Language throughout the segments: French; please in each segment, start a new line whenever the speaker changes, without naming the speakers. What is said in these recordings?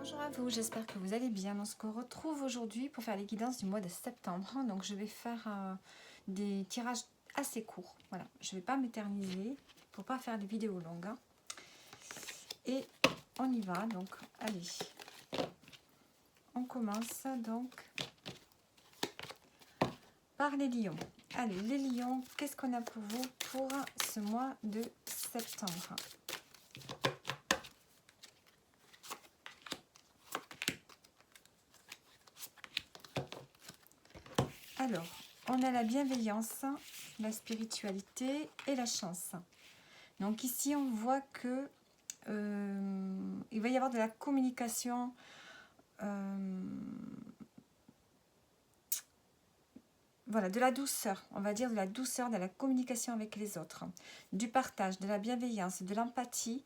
Bonjour à vous, j'espère que vous allez bien. On se retrouve aujourd'hui pour faire les guidances du mois de septembre. Donc je vais faire des tirages assez courts. Voilà, je ne vais pas m'éterniser pour pas faire des vidéos longues. Et on y va, donc allez. On commence donc par les lions. Allez, les lions, qu'est-ce qu'on a pour vous pour ce mois de septembre? Alors, on a la bienveillance, la spiritualité et la chance. Donc ici, on voit que il va y avoir de la communication voilà, de la douceur, on va dire de la douceur dans la communication avec les autres, du partage, de la bienveillance, de l'empathie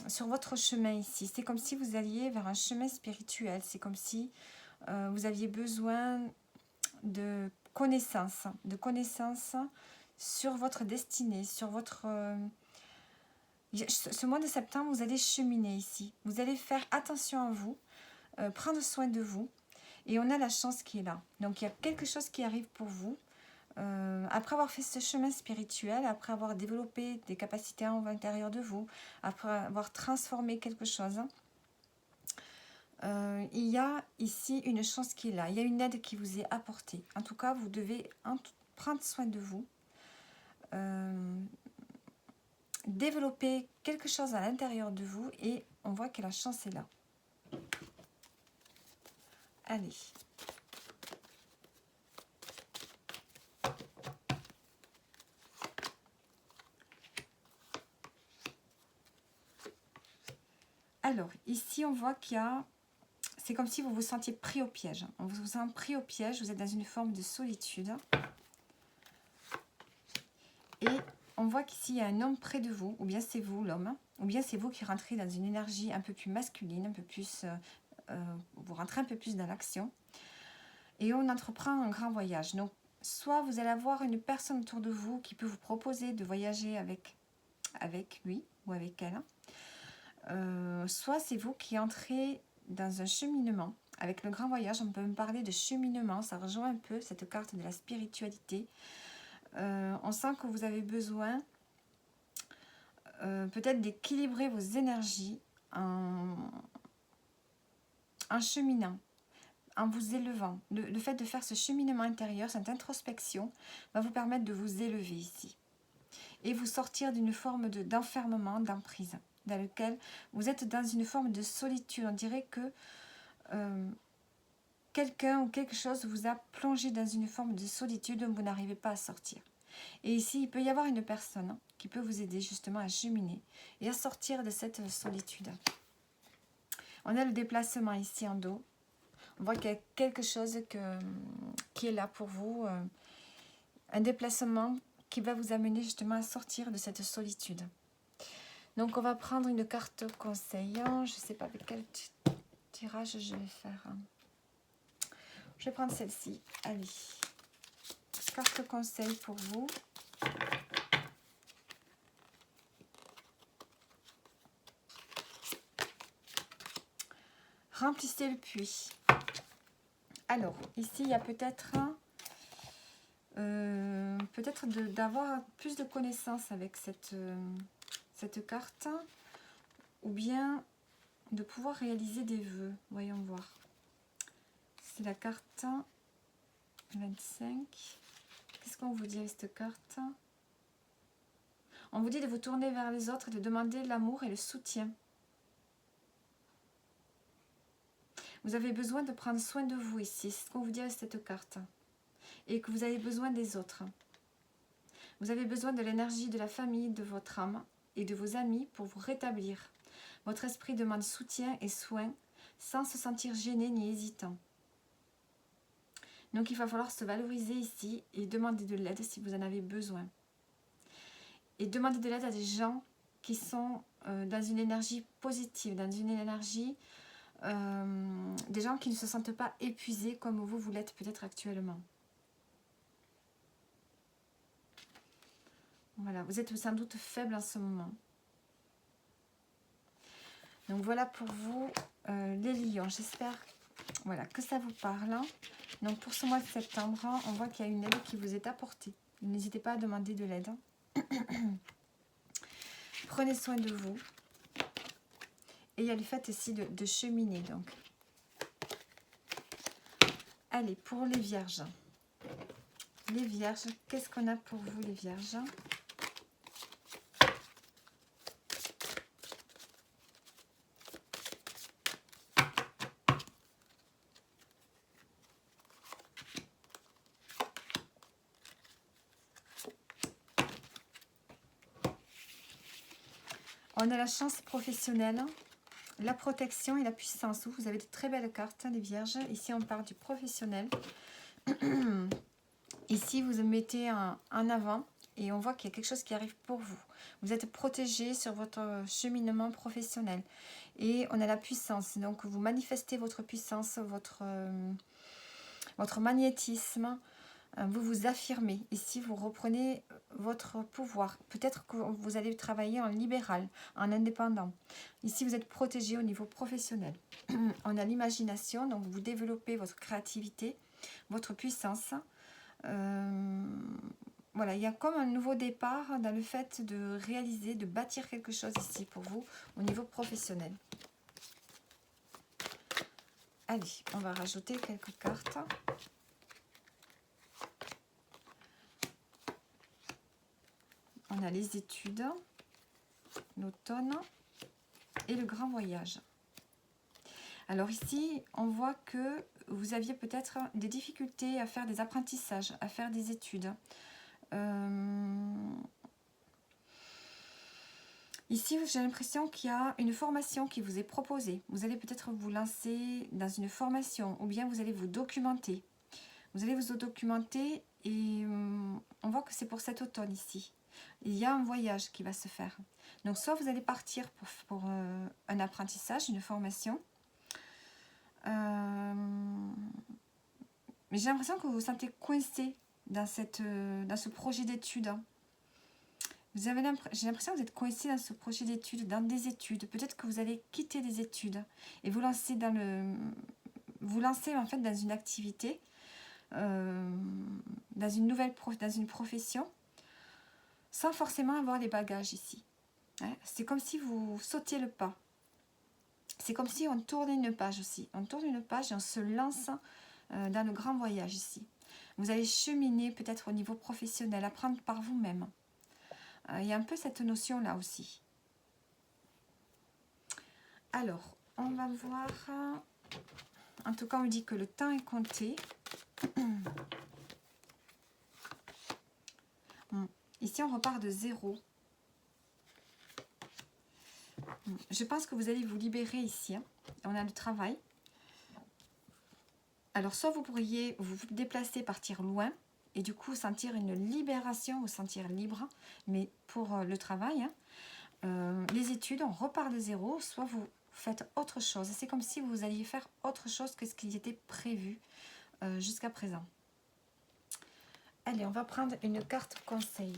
sur votre chemin ici. C'est comme si vous alliez vers un chemin spirituel, c'est comme si vous aviez besoin de connaissances sur votre destinée, sur votre... ce mois de septembre, vous allez cheminer ici. Vous allez faire attention à vous, prendre soin de vous. Et on a la chance qui est là. Donc il y a quelque chose qui arrive pour vous. Après avoir fait ce chemin spirituel, après avoir développé des capacités à l'intérieur de vous, après avoir transformé quelque chose, il y a ici une chance qui est là. Il y a une aide qui vous est apportée. En tout cas, vous devez prendre soin de vous. Développer quelque chose à l'intérieur de vous et on voit que la chance est là. Allez. Alors, ici, on voit qu'il y a... C'est comme si vous vous sentiez pris au piège. On vous sent pris au piège, vous êtes dans une forme de solitude. Et on voit qu'ici, il y a un homme près de vous, ou bien c'est vous, l'homme, ou bien c'est vous qui rentrez dans une énergie un peu plus masculine, un peu plus... vous rentrez un peu plus dans l'action. Et on entreprend un grand voyage. Donc, soit vous allez avoir une personne autour de vous qui peut vous proposer de voyager avec lui ou avec elle. Soit c'est vous qui entrez dans un cheminement. Avec le grand voyage, on peut me parler de cheminement. Ça rejoint un peu cette carte de la spiritualité. On sent que vous avez besoin peut-être d'équilibrer vos énergies en cheminant, en vous élevant. Le fait de faire ce cheminement intérieur, cette introspection, va vous permettre de vous élever ici. Et vous sortir d'une forme d'enfermement, d'emprise, dans lequel vous êtes dans une forme de solitude. On dirait que quelqu'un ou quelque chose vous a plongé dans une forme de solitude dont vous n'arrivez pas à sortir. Et ici, il peut y avoir une personne qui peut vous aider justement à cheminer et à sortir de cette solitude. On a le déplacement ici en dos. On voit qu'il y a quelque chose qui est là pour vous. Un déplacement qui va vous amener justement à sortir de cette solitude. Donc on va prendre une carte conseil. Je ne sais pas avec quel tirage je vais faire. Je vais prendre celle-ci. Allez. Carte conseil pour vous. Remplissez le puits. Alors, ici, il y a peut-être d'avoir plus de connaissances avec cette carte, ou bien de pouvoir réaliser des vœux. Voyons voir. C'est la carte 25. Qu'est-ce qu'on vous dit avec cette carte? On vous dit de vous tourner vers les autres et de demander l'amour et le soutien. Vous avez besoin de prendre soin de vous ici. C'est ce qu'on vous dit avec cette carte. Et que vous avez besoin des autres. Vous avez besoin de l'énergie de la famille, de votre âme et de vos amis pour vous rétablir. Votre esprit demande soutien et soin sans se sentir gêné ni hésitant. Donc il va falloir se valoriser ici et demander de l'aide si vous en avez besoin. Et demander de l'aide à des gens qui sont dans une énergie positive, dans une énergie... des gens qui ne se sentent pas épuisés comme vous l'êtes peut-être actuellement. Voilà, vous êtes sans doute faible en ce moment. Donc voilà pour vous, les lions. J'espère voilà, que ça vous parle. Donc pour ce mois de septembre, on voit qu'il y a une aide qui vous est apportée. N'hésitez pas à demander de l'aide. Prenez soin de vous. Et il y a le fait aussi de cheminer. Donc. Allez, pour les vierges. Les vierges, qu'est-ce qu'on a pour vous les vierges? On a la chance professionnelle, la protection et la puissance. Vous avez de très belles cartes, les vierges. Ici, on parle du professionnel. Ici, vous mettez en avant et on voit qu'il y a quelque chose qui arrive pour vous. Vous êtes protégé sur votre cheminement professionnel. Et on a la puissance. Donc, vous manifestez votre puissance, votre magnétisme. Vous vous affirmez. Ici, vous reprenez votre pouvoir. Peut-être que vous allez travailler en libéral, en indépendant. Ici, vous êtes protégé au niveau professionnel. On a l'imagination, donc vous développez votre créativité, votre puissance. Voilà, il y a comme un nouveau départ dans le fait de réaliser, de bâtir quelque chose ici pour vous au niveau professionnel. Allez, on va rajouter quelques cartes. On a les études, l'automne et le grand voyage. Alors ici, on voit que vous aviez peut-être des difficultés à faire des apprentissages, à faire des études. Ici, j'ai l'impression qu'il y a une formation qui vous est proposée. Vous allez peut-être vous lancer dans une formation ou bien vous allez vous documenter. Vous allez vous documenter et on voit que c'est pour cet automne ici. Il y a un voyage qui va se faire. Donc, soit vous allez partir pour un apprentissage, une formation. Mais j'ai l'impression que vous vous sentez coincé dans ce projet d'études. J'ai l'impression que vous êtes coincé dans ce projet d'études, dans des études. Peut-être que vous allez quitter des études et vous lancer en fait dans une activité, dans une profession, sans forcément avoir les bagages ici. Hein, c'est comme si vous sautiez le pas. C'est comme si on tournait une page aussi. On tourne une page et on se lance dans le grand voyage ici. Vous allez cheminer peut-être au niveau professionnel, apprendre par vous-même. Il y a un peu cette notion-là aussi. Alors, on va voir... En tout cas, on me dit que le temps est compté. Ici, on repart de zéro. Je pense que vous allez vous libérer ici. Hein. On a le travail. Alors, soit vous pourriez vous déplacer, partir loin, et du coup, sentir une libération, vous sentir libre. Mais pour le travail, hein, les études, on repart de zéro, soit vous faites autre chose. C'est comme si vous alliez faire autre chose que ce qui était prévu jusqu'à présent. Allez, on va prendre une carte conseil.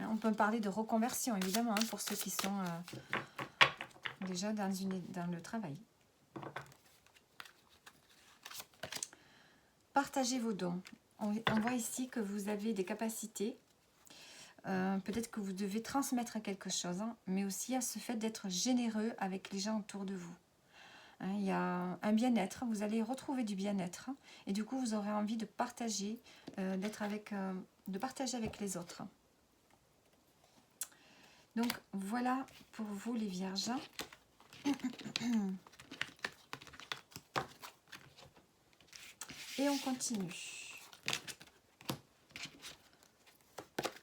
On peut parler de reconversion, évidemment, hein, pour ceux qui sont déjà dans le travail. Partagez vos dons. On voit ici que vous avez des capacités. Peut-être que vous devez transmettre quelque chose, hein, mais aussi à ce fait d'être généreux avec les gens autour de vous. Hein, il y a un bien-être, vous allez retrouver du bien-être, et du coup, vous aurez envie de partager, de partager avec les autres. Donc, voilà pour vous les vierges. Et on continue.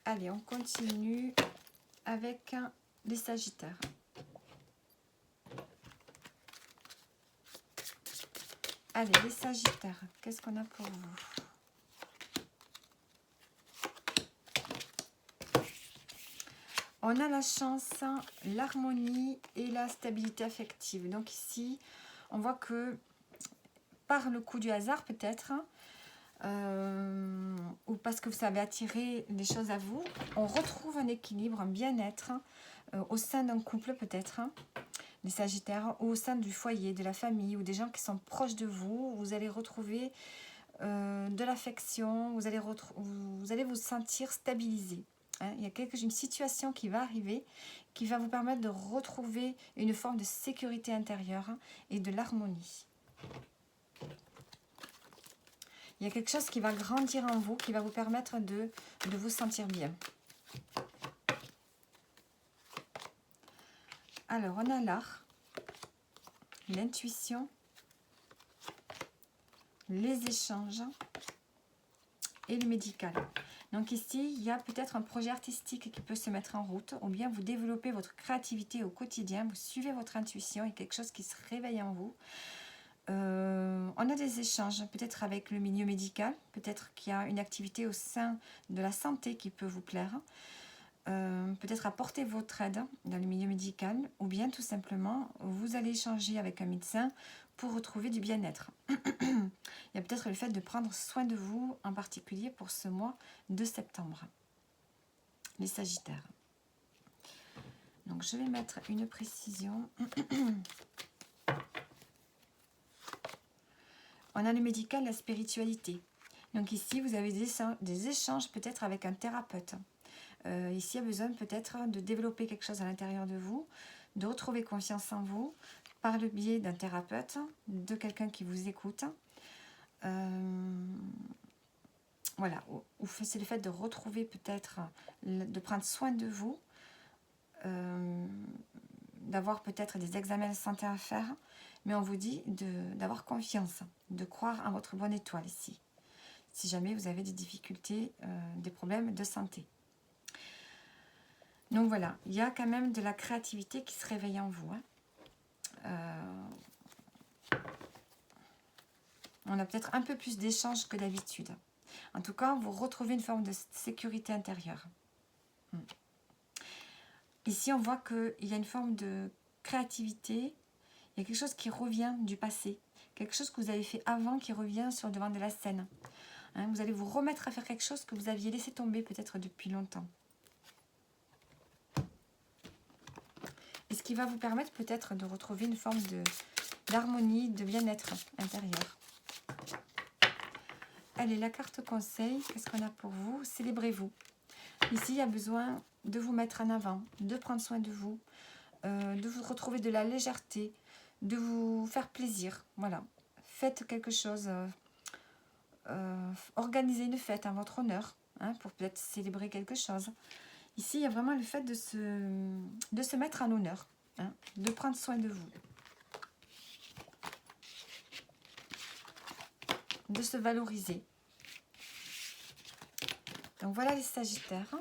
Allez, on continue avec les sagittaires. Allez, les sagittaires, qu'est-ce qu'on a pour vous? On a la chance, l'harmonie et la stabilité affective. Donc ici, on voit que par le coup du hasard peut-être, ou parce que vous savez attirer des choses à vous, on retrouve un équilibre, un bien-être au sein d'un couple peut-être, les Sagittaires, ou au sein du foyer, de la famille, ou des gens qui sont proches de vous. Vous allez retrouver de l'affection, vous allez vous sentir stabilisé. Il y a une situation qui va arriver, qui va vous permettre de retrouver une forme de sécurité intérieure et de l'harmonie. Il y a quelque chose qui va grandir en vous, qui va vous permettre de vous sentir bien. Alors, on a l'art, l'intuition, les échanges et le médical. Donc ici, il y a peut-être un projet artistique qui peut se mettre en route, ou bien vous développez votre créativité au quotidien, vous suivez votre intuition, il y a quelque chose qui se réveille en vous. On a des échanges peut-être avec le milieu médical, peut-être qu'il y a une activité au sein de la santé qui peut vous plaire, peut-être apporter votre aide dans le milieu médical, ou bien tout simplement vous allez échanger avec un médecin pour retrouver du bien-être. Il y a peut-être le fait de prendre soin de vous, en particulier pour ce mois de septembre, les Sagittaires. Donc je vais mettre une précision. On a le médical, la spiritualité. Donc ici, vous avez des échanges peut-être avec un thérapeute. Ici, il y a besoin peut-être de développer quelque chose à l'intérieur de vous, de retrouver confiance en vous par le biais d'un thérapeute, de quelqu'un qui vous écoute. Voilà, ou c'est le fait de retrouver peut-être, de prendre soin de vous, d'avoir peut-être des examens de santé à faire, mais on vous dit d'avoir confiance, de croire en votre bonne étoile ici, si jamais vous avez des difficultés, des problèmes de santé. Donc voilà, il y a quand même de la créativité qui se réveille en vous. On a peut-être un peu plus d'échanges que d'habitude. En tout cas, vous retrouvez une forme de sécurité intérieure. Ici, on voit qu'il y a une forme de créativité. Il y a quelque chose qui revient du passé. Quelque chose que vous avez fait avant qui revient sur le devant de la scène. Vous allez vous remettre à faire quelque chose que vous aviez laissé tomber peut-être depuis longtemps. Et ce qui va vous permettre peut-être de retrouver une forme d'harmonie, de bien-être intérieur. Allez, la carte conseil, qu'est-ce qu'on a pour vous? Célébrez-vous. Ici, il y a besoin de vous mettre en avant, de prendre soin de vous retrouver de la légèreté, de vous faire plaisir. Voilà, faites quelque chose, organisez une fête en votre honneur, pour peut-être célébrer quelque chose. Ici, il y a vraiment le fait de se mettre en honneur, de prendre soin de vous, de se valoriser. Donc voilà les Sagittaires.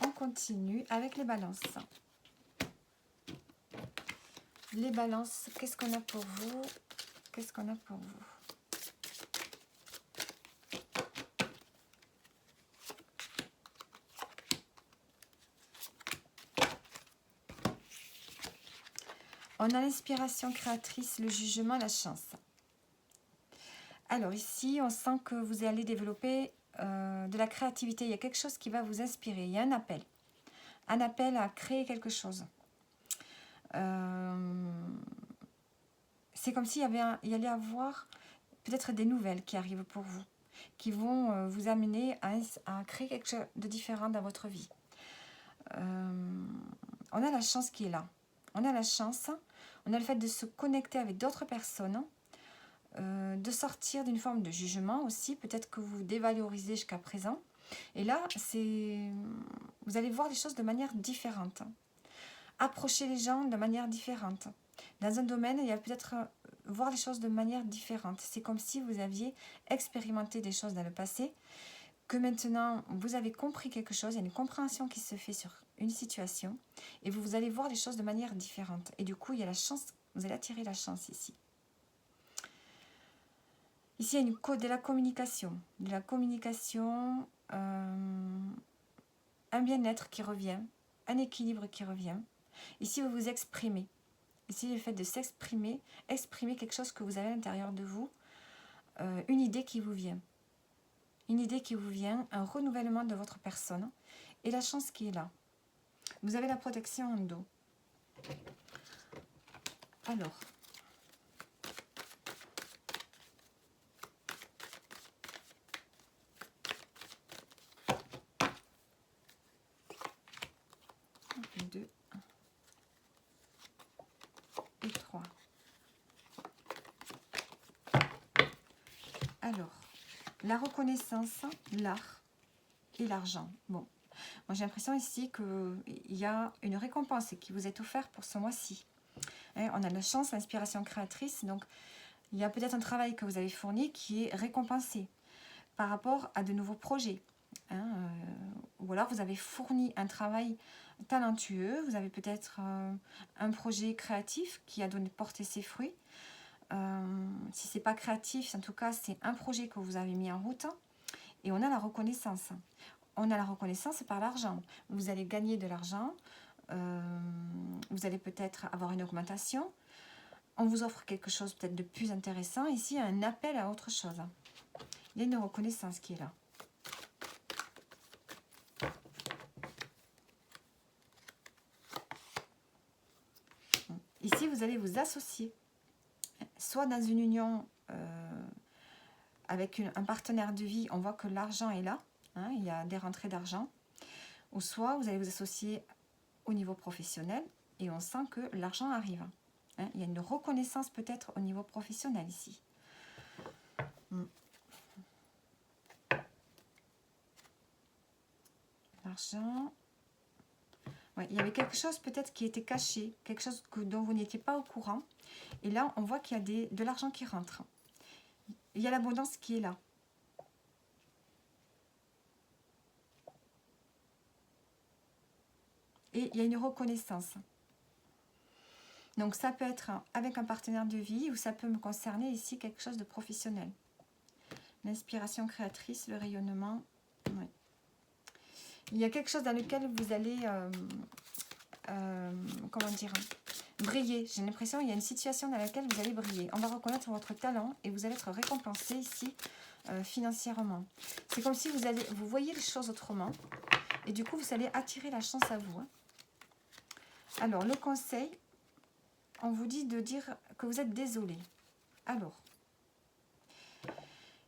On continue avec les Balances. Les Balances, qu'est-ce qu'on a pour vous? Qu'est-ce qu'on a pour vous? On a l'inspiration créatrice, le jugement, la chance. Alors ici, on sent que vous allez développer de la créativité. Il y a quelque chose qui va vous inspirer. Il y a un appel à créer quelque chose. C'est comme s'il y allait avoir peut-être des nouvelles qui arrivent pour vous, qui vont vous amener à créer quelque chose de différent dans votre vie. On a la chance qui est là. On a la chance, on a le fait de se connecter avec d'autres personnes, de sortir d'une forme de jugement aussi, peut-être que vous dévalorisez jusqu'à présent. Et là, vous allez voir les choses de manière différente. Approcher les gens de manière différente. Dans un domaine, il y a peut-être voir les choses de manière différente. C'est comme si vous aviez expérimenté des choses dans le passé, que maintenant vous avez compris quelque chose, il y a une compréhension qui se fait sur une situation, et vous allez voir les choses de manière différente. Et du coup, il y a la chance, vous allez attirer la chance ici. Ici, il y a de la communication. Un bien-être qui revient, un équilibre qui revient. Ici, vous vous exprimez. Ici, le fait de s'exprimer, exprimer quelque chose que vous avez à l'intérieur de vous, une idée qui vous vient. une idée qui vous vient, un renouvellement de votre personne et la chance qui est là. Vous avez la protection en dos. Alors, deux et trois. Alors, la reconnaissance, l'art et l'argent. Bon, moi j'ai l'impression ici qu'il y a une récompense qui vous est offerte pour ce mois-ci. Hein, on a la chance, l'inspiration créatrice, donc il y a peut-être un travail que vous avez fourni qui est récompensé par rapport à de nouveaux projets. Hein, ou alors vous avez fourni un travail talentueux, vous avez peut-être un projet créatif qui a porté ses fruits. Si ce n'est pas créatif, en tout cas c'est un projet que vous avez mis en route. Et on a la reconnaissance. On a la reconnaissance par l'argent. Vous allez gagner de l'argent, vous allez peut-être avoir une augmentation. On vous offre quelque chose peut-être de plus intéressant. Ici, il y a un appel à autre chose. Il y a une reconnaissance qui est là. Ici, vous allez vous associer, soit dans une union avec un partenaire de vie, on voit que l'argent est là, hein, il y a des rentrées d'argent, ou soit vous allez vous associer au niveau professionnel et on sent que l'argent arrive. Hein, il y a une reconnaissance peut-être au niveau professionnel ici. L'argent... Ouais, il y avait quelque chose peut-être qui était caché, quelque chose dont vous n'étiez pas au courant. Et là, on voit qu'il y a de l'argent qui rentre. Il y a l'abondance qui est là. Et il y a une reconnaissance. Donc ça peut être avec un partenaire de vie ou ça peut me concerner ici quelque chose de professionnel. L'inspiration créatrice, le rayonnement. Oui. Il y a quelque chose dans lequel vous allez, comment dire, briller. J'ai l'impression qu'il y a une situation dans laquelle vous allez briller. On va reconnaître votre talent et vous allez être récompensé ici financièrement. C'est comme si vous voyez les choses autrement et du coup vous allez attirer la chance à vous. Hein. Alors le conseil, on vous dit de dire que vous êtes désolé. Alors,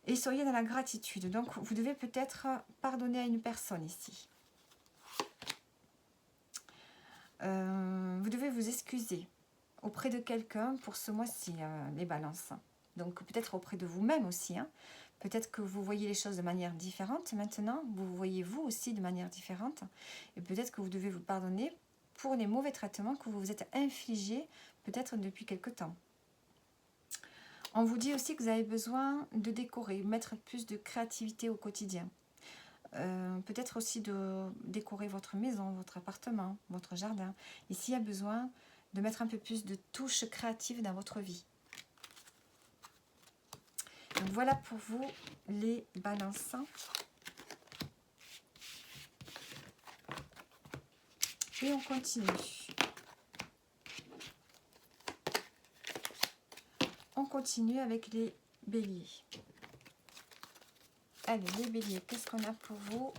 et soyez dans la gratitude. Donc vous devez peut-être pardonner à une personne ici. Vous devez vous excuser auprès de quelqu'un pour ce mois-ci, les balances. Donc peut-être auprès de vous-même aussi. Hein. Peut-être que vous voyez les choses de manière différente maintenant. Vous voyez vous aussi de manière différente. Et peut-être que vous devez vous pardonner pour les mauvais traitements que vous vous êtes infligés peut-être depuis quelque temps. On vous dit aussi que vous avez besoin de décorer, mettre plus de créativité au quotidien. Peut-être aussi de décorer votre maison, votre appartement, votre jardin. Ici, il y a besoin de mettre un peu plus de touches créatives dans votre vie. Donc voilà pour vous les balances. Et on continue. On continue avec les béliers. Allez, les béliers, qu'est-ce qu'on a pour vous?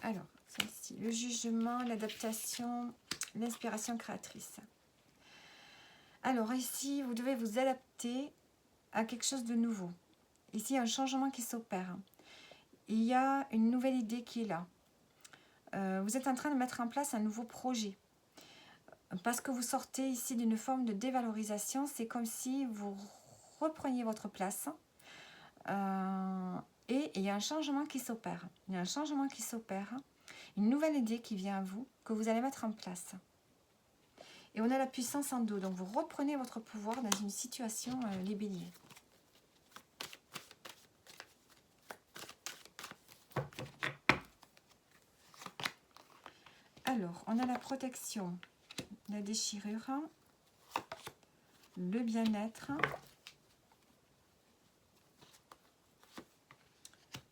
Alors, celle-ci, le jugement, l'adaptation, l'inspiration créatrice. Alors ici, vous devez vous adapter à quelque chose de nouveau. Ici, il y a un changement qui s'opère. Il y a une nouvelle idée qui est là. Vous êtes en train de mettre en place un nouveau projet. Parce que vous sortez ici d'une forme de dévalorisation, c'est comme si vous repreniez votre place. Et il y a un changement qui s'opère. Il y a un changement qui s'opère. Une nouvelle idée qui vient à vous, que vous allez mettre en place. Et on a la puissance en dos. Donc vous reprenez votre pouvoir dans une situation, les béliers. Alors, on a la protection, la déchirure, le bien-être,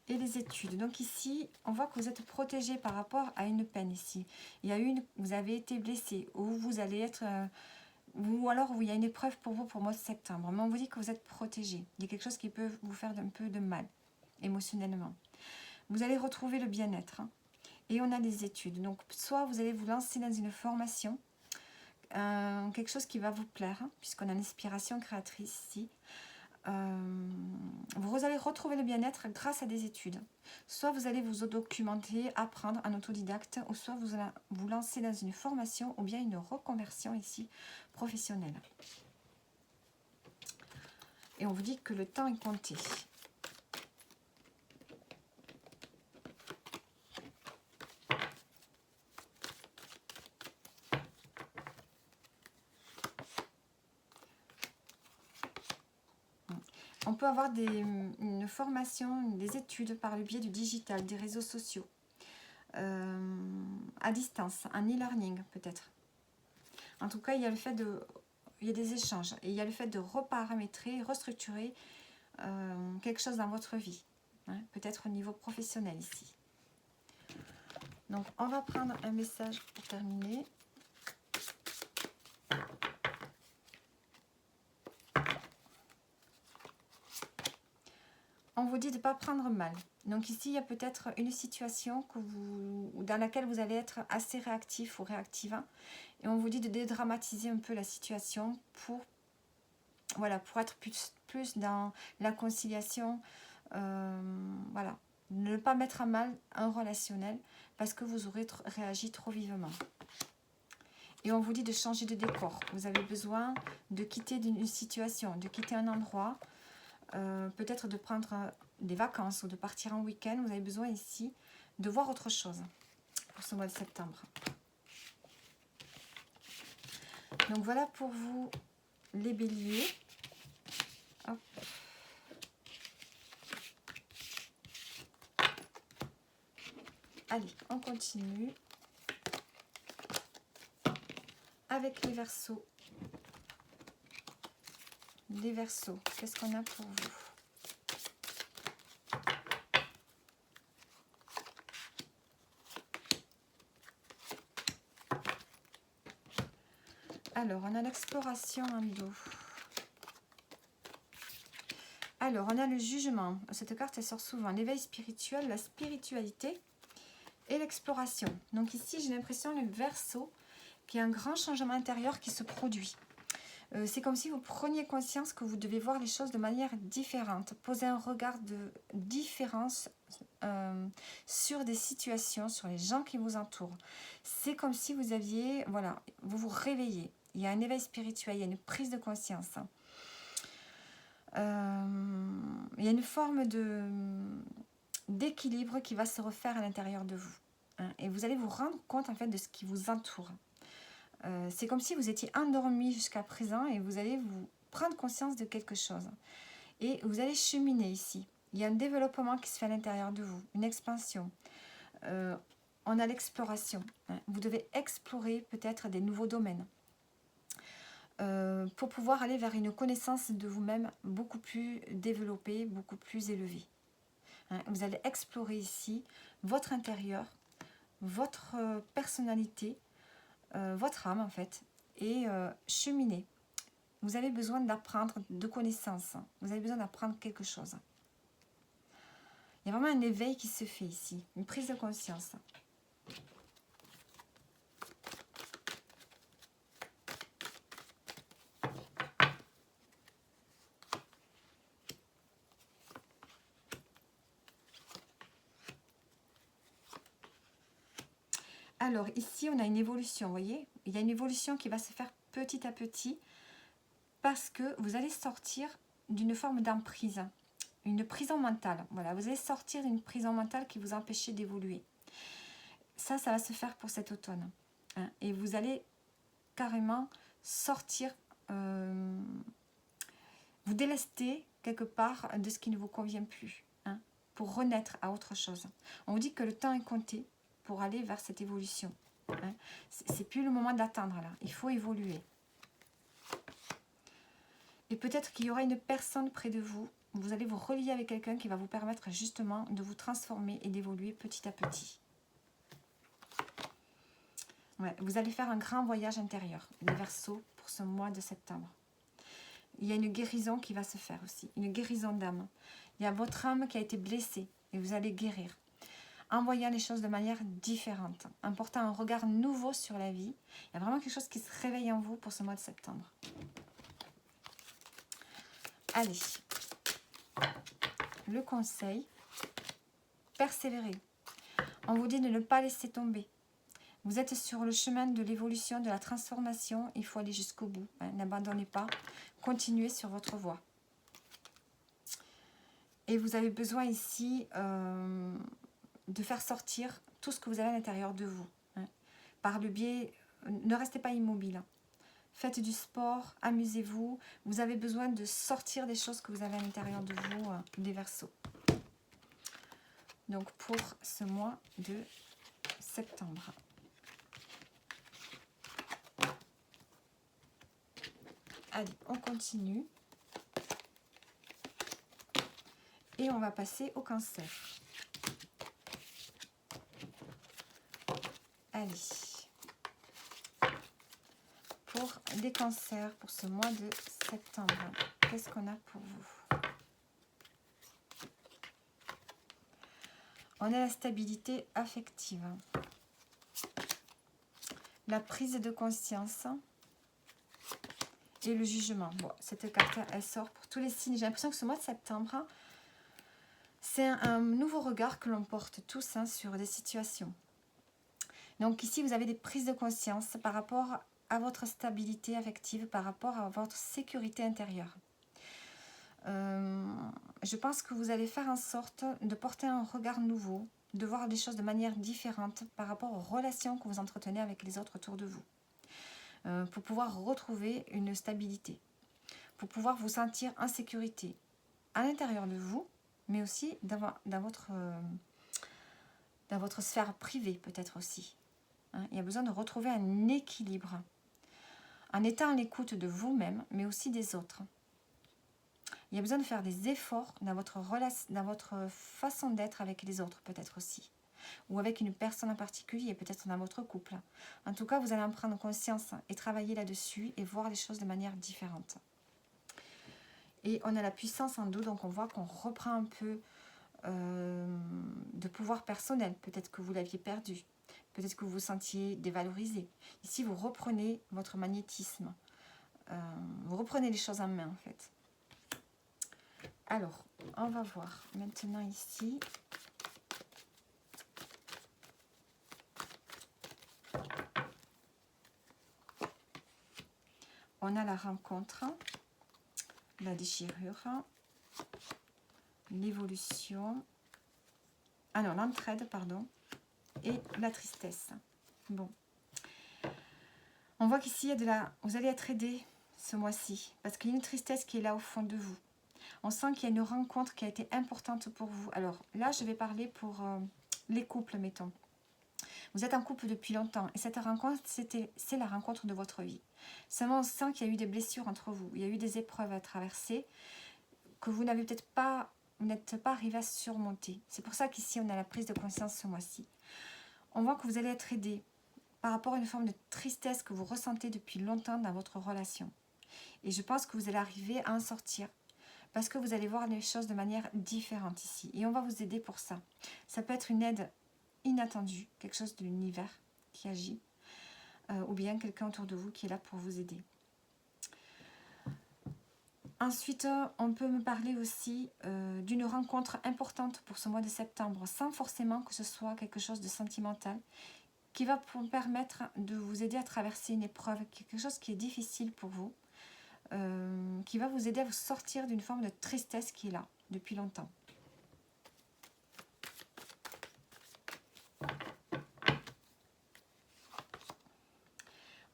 et les études. Donc ici, on voit que vous êtes protégé par rapport à une peine ici. Il y a vous avez été blessé, ou vous allez être... ou alors il y a une épreuve pour vous pour le mois de septembre. Mais on vous dit que vous êtes protégé. Il y a quelque chose qui peut vous faire un peu de mal, émotionnellement. Vous allez retrouver le bien-être. Hein. Et on a les études. Donc, soit vous allez vous lancer dans une formation, quelque chose qui va vous plaire, hein, puisqu'on a l'inspiration créatrice ici. Vous allez retrouver le bien-être grâce à des études. Soit vous allez vous documenter, apprendre en autodidacte, ou soit vous allez vous lancer dans une formation ou bien une reconversion ici professionnelle. Et on vous dit que le temps est compté. On peut avoir une formation, des études par le biais du digital, des réseaux sociaux, à distance, un e-learning peut-être. En tout cas, il y a des échanges et il y a le fait de reparamétrer, restructurer quelque chose dans votre vie, hein, peut-être au niveau professionnel ici. Donc, on va prendre un message pour terminer. On vous dit de ne pas prendre mal. Donc ici, il y a peut-être une situation dans laquelle vous allez être assez réactif ou réactive. Et on vous dit de dédramatiser un peu la situation pour être plus dans la conciliation. Voilà. Ne pas mettre à mal un relationnel parce que vous aurez réagi trop vivement. Et on vous dit de changer de décor. Vous avez besoin de quitter une situation, de quitter un endroit. Peut-être de prendre des vacances ou de partir en week-end. Vous avez besoin ici de voir autre chose pour ce mois de septembre. Donc voilà pour vous les béliers. Hop. Allez, on continue avec les Verseaux. Les Verseaux, qu'est-ce qu'on a pour vous? Alors, on a l'exploration en dos. Alors, on a le jugement. Cette carte, elle sort souvent. L'éveil spirituel, la spiritualité et l'exploration. Donc ici, j'ai l'impression, le Verseau, qu'il y a un grand changement intérieur qui se produit. C'est comme si vous preniez conscience que vous devez voir les choses de manière différente, poser un regard de différence sur des situations, sur les gens qui vous entourent. C'est comme si vous aviez, voilà, vous vous réveillez. Il y a un éveil spirituel, il y a une prise de conscience. Il y a une forme d'équilibre qui va se refaire à l'intérieur de vous. Hein, et vous allez vous rendre compte en fait de ce qui vous entoure. C'est comme si vous étiez endormi jusqu'à présent et vous allez vous prendre conscience de quelque chose. Et vous allez cheminer ici. Il y a un développement qui se fait à l'intérieur de vous, une expansion. On a l'exploration. Hein. Vous devez explorer peut-être des nouveaux domaines pour pouvoir aller vers une connaissance de vous-même beaucoup plus développée, beaucoup plus élevée. Hein. Vous allez explorer ici votre intérieur, votre personnalité, votre âme en fait, et cheminer. Vous avez besoin d'apprendre de connaissances. Vous avez besoin d'apprendre quelque chose. Il y a vraiment un éveil qui se fait ici, une prise de conscience. Alors ici, on a une évolution, vous voyez. Il y a une évolution qui va se faire petit à petit parce que vous allez sortir d'une forme d'emprise, une prison mentale. Voilà, vous allez sortir d'une prison mentale qui vous empêchait d'évoluer. Ça va se faire pour cet automne. Hein, et vous allez carrément sortir, vous délester quelque part de ce qui ne vous convient plus, hein, pour renaître à autre chose. On vous dit que le temps est compté pour aller vers cette évolution. Hein. C'est plus le moment d'attendre là, il faut évoluer. Et peut-être qu'il y aura une personne près de vous vous allez vous relier avec quelqu'un qui va vous permettre justement de vous transformer et d'évoluer petit à petit. Ouais, vous allez faire un grand voyage intérieur, les Verseaux, pour ce mois de septembre. Il y a une guérison qui va se faire aussi, une guérison d'âme. Il y a votre âme qui a été blessée et vous allez guérir. En voyant les choses de manière différente, en portant un regard nouveau sur la vie. Il y a vraiment quelque chose qui se réveille en vous pour ce mois de septembre. Allez, le conseil, persévérer. On vous dit de ne pas laisser tomber. Vous êtes sur le chemin de l'évolution, de la transformation. Il faut aller jusqu'au bout. Hein, n'abandonnez pas. Continuez sur votre voie. Et vous avez besoin ici de faire sortir tout ce que vous avez à l'intérieur de vous. Hein. Par le biais, ne restez pas immobile. Faites du sport, amusez-vous. Vous avez besoin de sortir des choses que vous avez à l'intérieur de vous, les Verseaux. Donc pour ce mois de septembre. Allez, on continue. Et on va passer au Cancer. Allez. Pour les cancers, pour ce mois de septembre, qu'est-ce qu'on a pour vous? On a la stabilité affective. La prise de conscience. Et le jugement. Bon, cette carte, elle sort pour tous les signes. J'ai l'impression que ce mois de septembre, c'est un nouveau regard que l'on porte tous sur des situations. Donc ici, vous avez des prises de conscience par rapport à votre stabilité affective, par rapport à votre sécurité intérieure. Je pense que vous allez faire en sorte de porter un regard nouveau, de voir les choses de manière différente par rapport aux relations que vous entretenez avec les autres autour de vous. Pour pouvoir retrouver une stabilité, pour pouvoir vous sentir en sécurité à l'intérieur de vous, mais aussi dans votre sphère privée peut-être aussi. Hein, il y a besoin de retrouver un équilibre en étant à l'écoute de vous-même, mais aussi des autres. Il y a besoin de faire des efforts dans votre façon d'être avec les autres peut-être aussi. Ou avec une personne en particulier, peut-être dans votre couple. En tout cas, vous allez en prendre conscience et travailler là-dessus et voir les choses de manière différente. Et on a la puissance en nous, donc on voit qu'on reprend un peu de pouvoir personnel. Peut-être que vous l'aviez perdu. Peut-être que vous vous sentiez dévalorisé. Ici, vous reprenez votre magnétisme. Vous reprenez les choses en main, en fait. Alors, on va voir maintenant ici. On a la rencontre, la déchirure, l'évolution, ah non, l'entraide, pardon, et la tristesse. Bon. On voit qu'ici, vous allez être aidé ce mois-ci, parce qu'il y a une tristesse qui est là au fond de vous. On sent qu'il y a une rencontre qui a été importante pour vous. Alors là, je vais parler pour les couples, mettons. Vous êtes en couple depuis longtemps et cette rencontre, c'est la rencontre de votre vie. Seulement, on sent qu'il y a eu des blessures entre vous. Il y a eu des épreuves à traverser que vous n'avez peut-être pas, vous n'êtes pas arrivé à surmonter. C'est pour ça qu'ici, on a la prise de conscience ce mois-ci. On voit que vous allez être aidé par rapport à une forme de tristesse que vous ressentez depuis longtemps dans votre relation. Et je pense que vous allez arriver à en sortir parce que vous allez voir les choses de manière différente ici. Et on va vous aider pour ça. Ça peut être une aide inattendue, quelque chose de l'univers qui agit, ou bien quelqu'un autour de vous qui est là pour vous aider. Ensuite, on peut me parler aussi d'une rencontre importante pour ce mois de septembre, sans forcément que ce soit quelque chose de sentimental, qui va vous permettre de vous aider à traverser une épreuve, quelque chose qui est difficile pour vous, qui va vous aider à vous sortir d'une forme de tristesse qui est là depuis longtemps.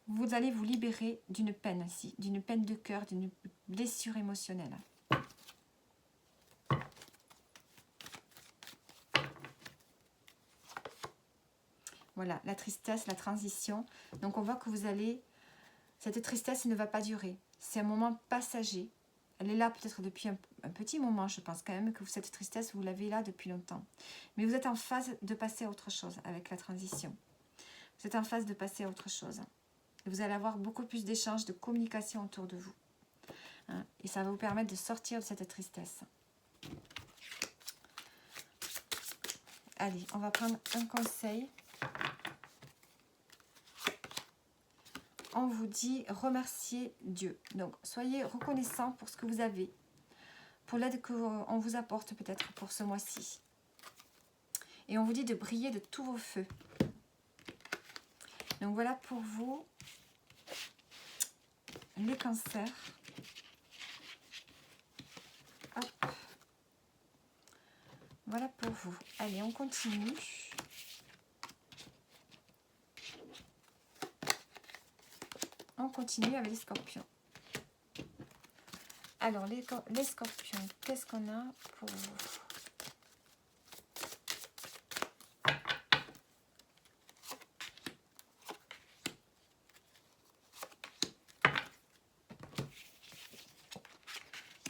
Vous allez vous libérer d'une peine ici, d'une peine de cœur, d'une blessure émotionnelle. Voilà, la tristesse, la transition. Donc on voit que cette tristesse ne va pas durer. C'est un moment passager. elle est là peut-être depuis un petit moment, je pense quand même que cette tristesse, vous l'avez là depuis longtemps. Mais vous êtes en phase de passer à autre chose avec la transition. Vous êtes en phase de passer à autre chose. Et vous allez avoir beaucoup plus d'échanges, de communication autour de vous. Hein, et ça va vous permettre de sortir de cette tristesse. Allez, on va prendre un conseil. On vous dit remercier Dieu. Donc, soyez reconnaissant pour ce que vous avez, pour l'aide qu'on vous apporte peut-être pour ce mois-ci. Et on vous dit de briller de tous vos feux. Donc, voilà pour vous, les cancers. Hop. Voilà pour vous. Allez, on continue. On continue avec les scorpions. Alors, les scorpions, qu'est-ce qu'on a pour vous?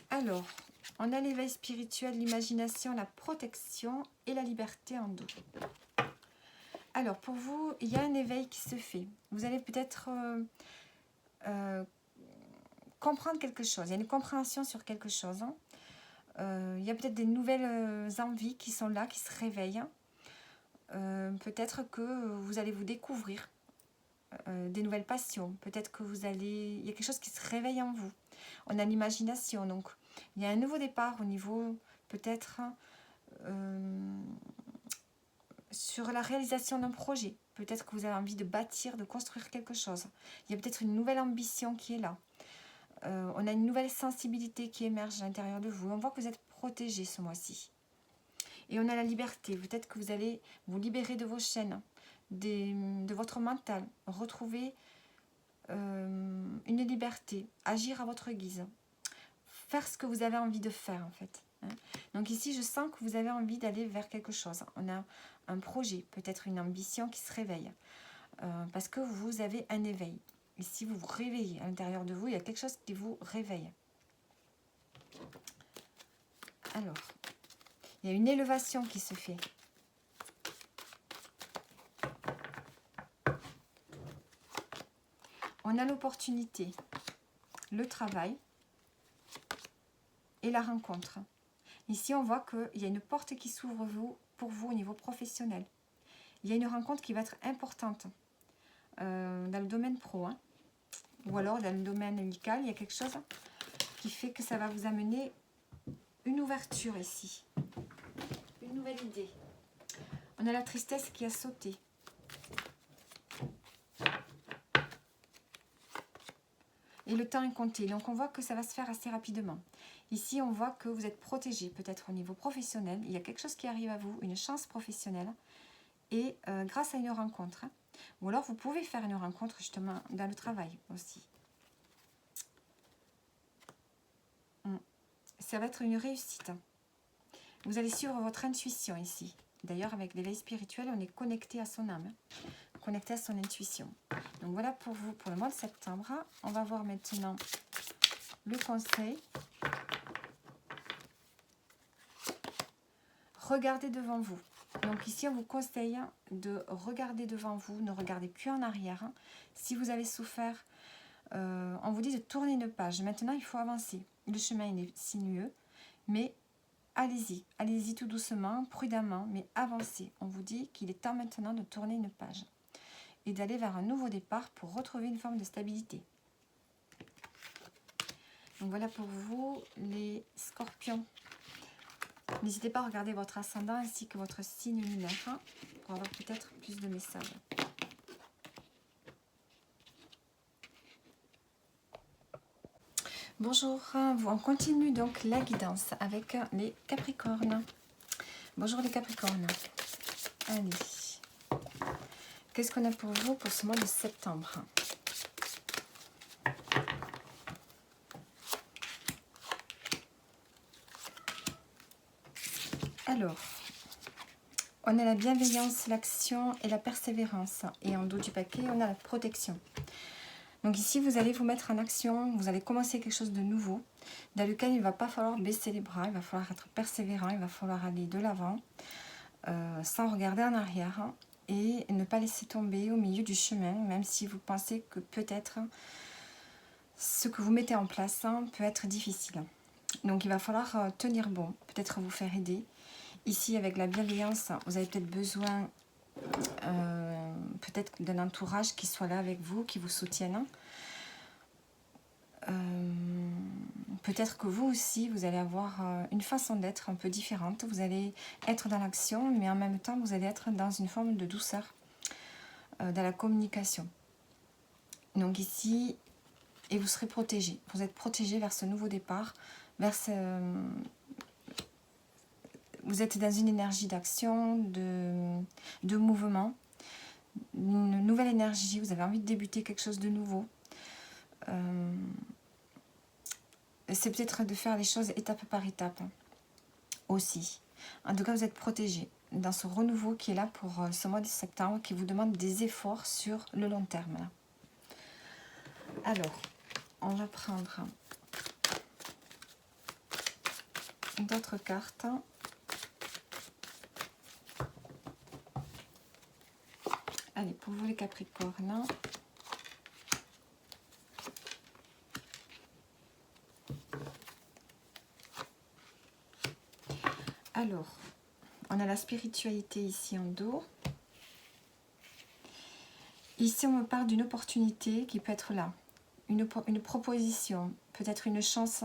Alors, on a l'éveil spirituel, l'imagination, la protection et la liberté en dos. Alors, pour vous, il y a un éveil qui se fait. Vous allez peut-être comprendre quelque chose. Il y a une compréhension sur quelque chose. Hein. Il y a peut-être des nouvelles envies qui sont là, qui se réveillent. Peut-être que vous allez vous découvrir des nouvelles passions. Peut-être que il y a quelque chose qui se réveille en vous. On a l'imagination, donc il y a un nouveau départ au niveau peut-être sur la réalisation d'un projet. Peut-être que vous avez envie de bâtir, de construire quelque chose. Il y a peut-être une nouvelle ambition qui est là. On a une nouvelle sensibilité qui émerge à l'intérieur de vous. On voit que vous êtes protégé ce mois-ci. Et on a la liberté. Peut-être que vous allez vous libérer de vos chaînes, de votre mental, retrouver une liberté, agir à votre guise, faire ce que vous avez envie de faire en fait. Hein. Donc ici, je sens que vous avez envie d'aller vers quelque chose. On a un projet, peut-être une ambition qui se réveille, parce que vous avez un éveil. Et si vous vous réveillez à l'intérieur de vous, il y a quelque chose qui vous réveille. Alors, il y a une élévation qui se fait. On a l'opportunité, le travail et la rencontre. Ici, on voit qu'il y a une porte qui s'ouvre pour vous au niveau professionnel. Il y a une rencontre qui va être importante dans le domaine pro. Hein. Ou alors dans le domaine amical, il y a quelque chose qui fait que ça va vous amener une ouverture ici. Une nouvelle idée. On a la tristesse qui a sauté. Et le temps est compté. Donc on voit que ça va se faire assez rapidement. Ici, on voit que vous êtes protégé, peut-être au niveau professionnel. Il y a quelque chose qui arrive à vous, une chance professionnelle. Et grâce à une rencontre. Hein. Ou alors, vous pouvez faire une rencontre justement dans le travail aussi. Ça va être une réussite. Vous allez suivre votre intuition ici. D'ailleurs, avec l'éveil spirituel, on est connecté à son âme. Connecté à son intuition. Donc voilà pour vous, pour le mois de septembre. On va voir maintenant le conseil. Regardez devant vous. Donc ici, on vous conseille de regarder devant vous, ne regardez plus en arrière. Si vous avez souffert, on vous dit de tourner une page. Maintenant, il faut avancer. Le chemin est sinueux, mais allez-y. Allez-y tout doucement, prudemment, mais avancez. On vous dit qu'il est temps maintenant de tourner une page et d'aller vers un nouveau départ pour retrouver une forme de stabilité. Donc voilà pour vous, les scorpions. N'hésitez pas à regarder votre ascendant ainsi que votre signe lunaire pour avoir peut-être plus de messages. Bonjour, on continue donc la guidance avec les Capricornes. Bonjour les Capricornes. Allez, qu'est-ce qu'on a pour vous pour ce mois de septembre ? Alors, on a la bienveillance, l'action et la persévérance. Et en dos du paquet, on a la protection. Donc ici, vous allez vous mettre en action, vous allez commencer quelque chose de nouveau, dans lequel il ne va pas falloir baisser les bras, il va falloir être persévérant, il va falloir aller de l'avant, sans regarder en arrière, hein, et ne pas laisser tomber au milieu du chemin, même si vous pensez que peut-être ce que vous mettez en place hein, peut être difficile. Donc il va falloir tenir bon, peut-être vous faire aider. Ici, avec la bienveillance, vous avez peut-être besoin peut-être d'un entourage qui soit là avec vous, qui vous soutienne. Peut-être que vous aussi, vous allez avoir une façon d'être un peu différente. Vous allez être dans l'action, mais en même temps, vous allez être dans une forme de douceur, dans la communication. Donc ici, et vous serez protégé. Vous êtes protégé vers ce nouveau départ, vers ce... Vous êtes dans une énergie d'action, de mouvement, une nouvelle énergie. Vous avez envie de débuter quelque chose de nouveau. C'est peut-être de faire les choses étape par étape aussi. En tout cas, vous êtes protégé dans ce renouveau qui est là pour ce mois de septembre, qui vous demande des efforts sur le long terme. Là. Alors, on va prendre d'autres cartes. Allez, pour vous les Capricornes. Alors, on a la spiritualité ici en dos. Ici, on me parle d'une opportunité qui peut être là. Une proposition, peut-être une chance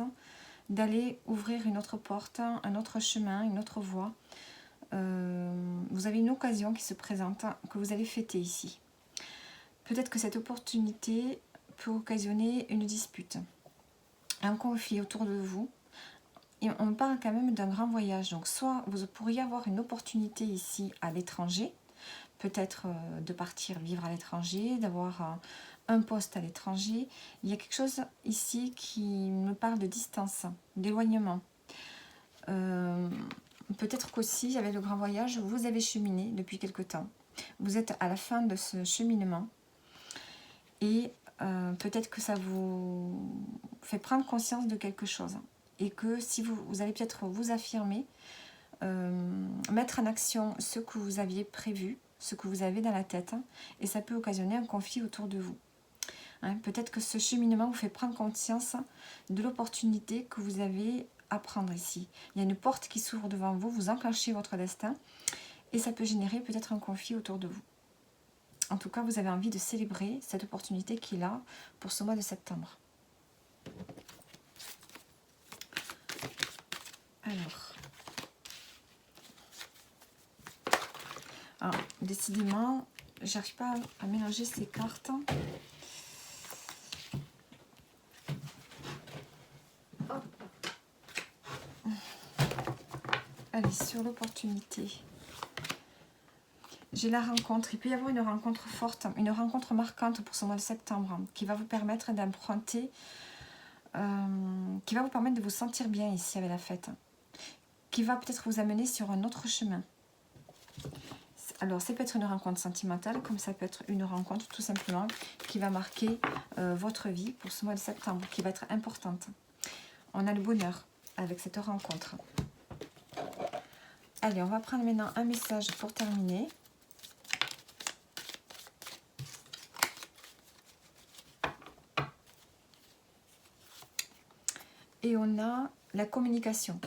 d'aller ouvrir une autre porte, un autre chemin, une autre voie. Vous avez une occasion qui se présente que vous allez fêter ici. Peut-être que cette opportunité peut occasionner une dispute, un conflit autour de vous. Et on parle quand même d'un grand voyage. Donc soit vous pourriez avoir une opportunité ici à l'étranger, peut-être de partir vivre à l'étranger, d'avoir un poste à l'étranger. Il y a quelque chose ici qui me parle de distance, d'éloignement. Peut-être qu'aussi, avec le grand voyage, vous avez cheminé depuis quelque temps. Vous êtes à la fin de ce cheminement. Et peut-être que ça vous fait prendre conscience de quelque chose. Et que si vous allez peut-être vous affirmer, mettre en action ce que vous aviez prévu, ce que vous avez dans la tête, hein, et ça peut occasionner un conflit autour de vous. Hein, peut-être que ce cheminement vous fait prendre conscience de l'opportunité que vous avez à prendre ici. Il y a une porte qui s'ouvre devant vous, vous enclenchez votre destin, et ça peut générer peut-être un conflit autour de vous. En tout cas, vous avez envie de célébrer cette opportunité qui est là pour ce mois de septembre. Alors, décidément, j'arrive pas à mélanger ces cartes. Allez, sur l'opportunité. J'ai la rencontre. Il peut y avoir une rencontre forte, une rencontre marquante pour ce mois de septembre qui va vous permettre d'emprunter, qui va vous permettre de vous sentir bien ici avec la fête, qui va peut-être vous amener sur un autre chemin. Alors, ça peut être une rencontre sentimentale, comme ça peut être une rencontre tout simplement qui va marquer votre vie pour ce mois de septembre, qui va être importante. On a le bonheur avec cette rencontre. Allez, on va prendre maintenant un message pour terminer. Et on a la communication.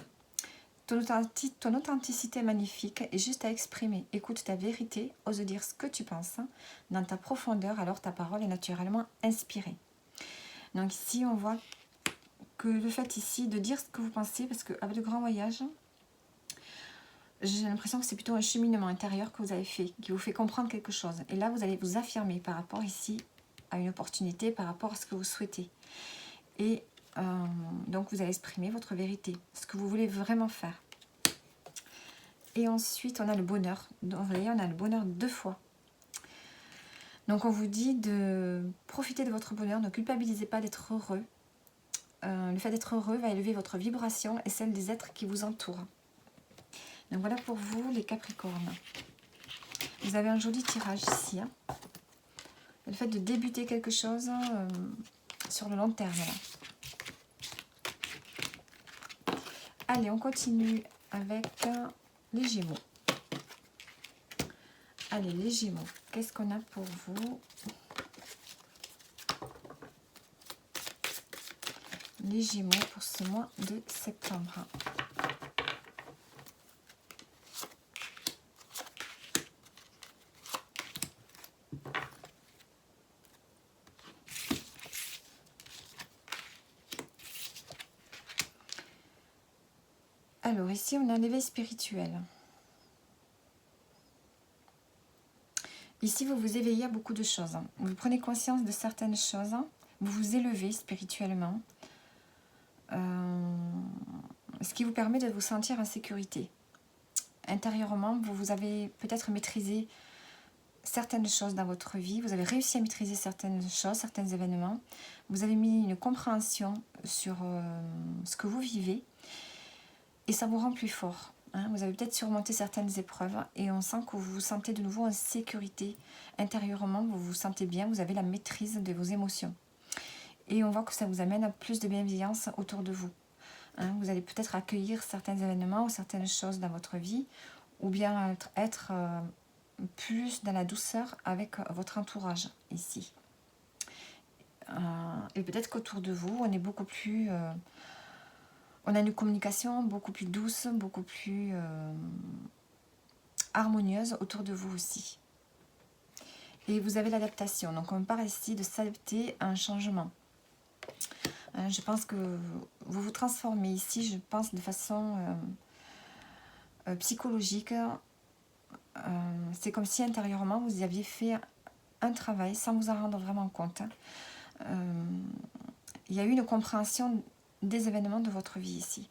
Ton authenticité est magnifique et juste à exprimer. Écoute ta vérité, ose dire ce que tu penses dans ta profondeur, alors ta parole est naturellement inspirée. Donc ici, on voit que le fait ici de dire ce que vous pensez, parce qu'avec le grand voyage, j'ai l'impression que c'est plutôt un cheminement intérieur que vous avez fait, qui vous fait comprendre quelque chose. Et là, vous allez vous affirmer par rapport ici à une opportunité, par rapport à ce que vous souhaitez. Et donc, vous allez exprimer votre vérité, ce que vous voulez vraiment faire. Et ensuite, on a le bonheur. Donc, vous voyez, on a le bonheur 2 fois. Donc, on vous dit de profiter de votre bonheur, ne culpabilisez pas d'être heureux. Le fait d'être heureux va élever votre vibration et celle des êtres qui vous entourent. Donc, voilà pour vous, les Capricornes. Vous avez un joli tirage ici. Hein. le fait de débuter quelque chose sur le long terme. Là. Allez, on continue avec les Gémeaux. Allez, les Gémeaux, qu'est-ce qu'on a pour vous? Les Gémeaux pour ce mois de septembre. Alors ici, on a l'éveil spirituel. Ici, vous vous éveillez à beaucoup de choses. Vous prenez conscience de certaines choses. Vous vous élevez spirituellement. Ce qui vous permet de vous sentir en sécurité. Intérieurement, vous avez peut-être maîtrisé certaines choses dans votre vie. Vous avez réussi à maîtriser certaines choses, certains événements. Vous avez mis une compréhension sur ce que vous vivez. Et ça vous rend plus fort. Hein. Vous avez peut-être surmonté certaines épreuves et on sent que vous vous sentez de nouveau en sécurité. Intérieurement, vous vous sentez bien, vous avez la maîtrise de vos émotions. Et on voit que ça vous amène à plus de bienveillance autour de vous. Hein. Vous allez peut-être accueillir certains événements ou certaines choses dans votre vie ou bien être plus dans la douceur avec votre entourage ici. Et peut-être qu'autour de vous, on est beaucoup plus... on a une communication beaucoup plus douce, beaucoup plus harmonieuse autour de vous aussi. Et vous avez l'adaptation. Donc on parle ici de s'adapter à un changement. Je pense que vous vous transformez ici, je pense de façon psychologique. C'est comme si intérieurement vous aviez fait un travail sans vous en rendre vraiment compte. Il y a eu une compréhension des événements de votre vie ici.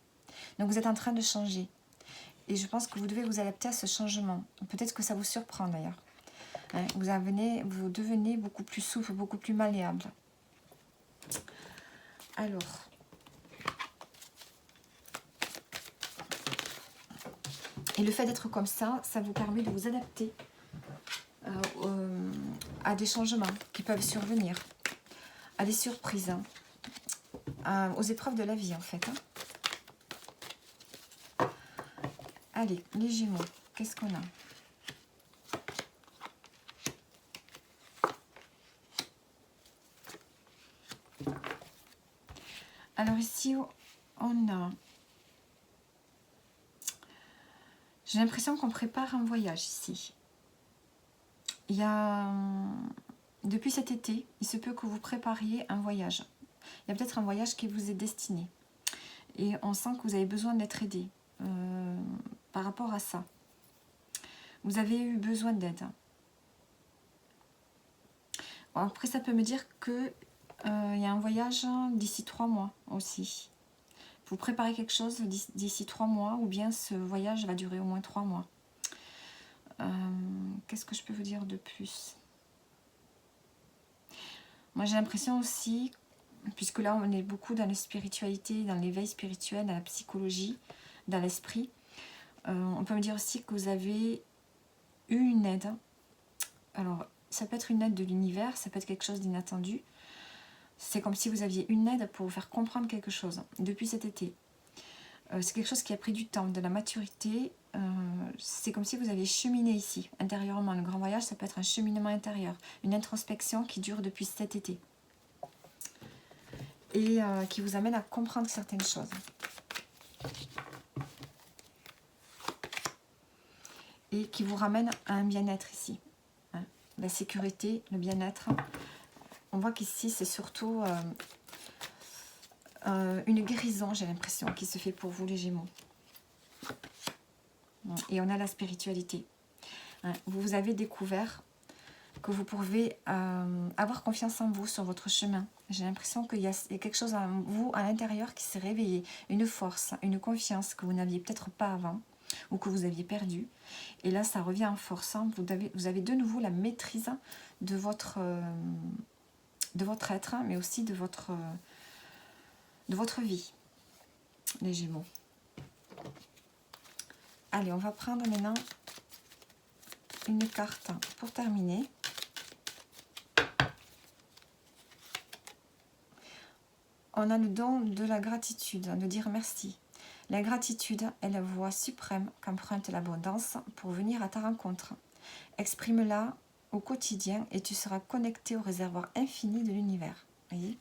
Donc vous êtes en train de changer. Et je pense que vous devez vous adapter à ce changement. Peut-être que ça vous surprend d'ailleurs. Hein, vous devenez beaucoup plus souple, beaucoup plus malléable. Alors. Et le fait d'être comme ça, ça vous permet de vous adapter à des changements qui peuvent survenir, à des surprises, aux épreuves de la vie en fait. Allez, les Gémeaux, qu'est-ce qu'on a? Alors ici, on a... J'ai l'impression qu'on prépare un voyage ici. Il y a... Depuis cet été, il se peut que vous prépariez un voyage. Il y a peut-être un voyage qui vous est destiné. Et on sent que vous avez besoin d'être aidé par rapport à ça. Vous avez eu besoin d'aide. Bon, après, ça peut me dire que il y a un voyage d'ici 3 mois aussi. Vous préparez quelque chose d'ici 3 mois ou bien ce voyage va durer au moins 3 mois. Qu'est-ce que je peux vous dire de plus? Moi, j'ai l'impression aussi, puisque là, on est beaucoup dans la spiritualité, dans l'éveil spirituel, dans la psychologie, dans l'esprit. On peut me dire aussi que vous avez eu une aide. Alors, ça peut être une aide de l'univers, ça peut être quelque chose d'inattendu. C'est comme si vous aviez une aide pour vous faire comprendre quelque chose depuis cet été. C'est quelque chose qui a pris du temps, de la maturité. C'est comme si vous aviez cheminé ici, intérieurement. Le grand voyage, ça peut être un cheminement intérieur, une introspection qui dure depuis cet été. Et qui vous amène à comprendre certaines choses. Et qui vous ramène à un bien-être ici. Hein. La sécurité, le bien-être. On voit qu'ici, c'est surtout une guérison, j'ai l'impression, qui se fait pour vous, les Gémeaux. Et on a la spiritualité. Hein. Vous avez découvert que vous pouvez avoir confiance en vous sur votre chemin. J'ai l'impression qu'il y a quelque chose en vous, à l'intérieur, qui s'est réveillé. Une force, une confiance que vous n'aviez peut-être pas avant ou que vous aviez perdu. Et là, ça revient en force. Vous avez de nouveau la maîtrise de votre être, mais aussi de votre vie, les Gémeaux. Allez, on va prendre maintenant une carte pour terminer. on a le don de la gratitude, de dire merci. La gratitude est la voie suprême qu'emprunte l'abondance pour venir à ta rencontre. Exprime-la au quotidien et tu seras connecté au réservoir infini de l'univers. Voyez ?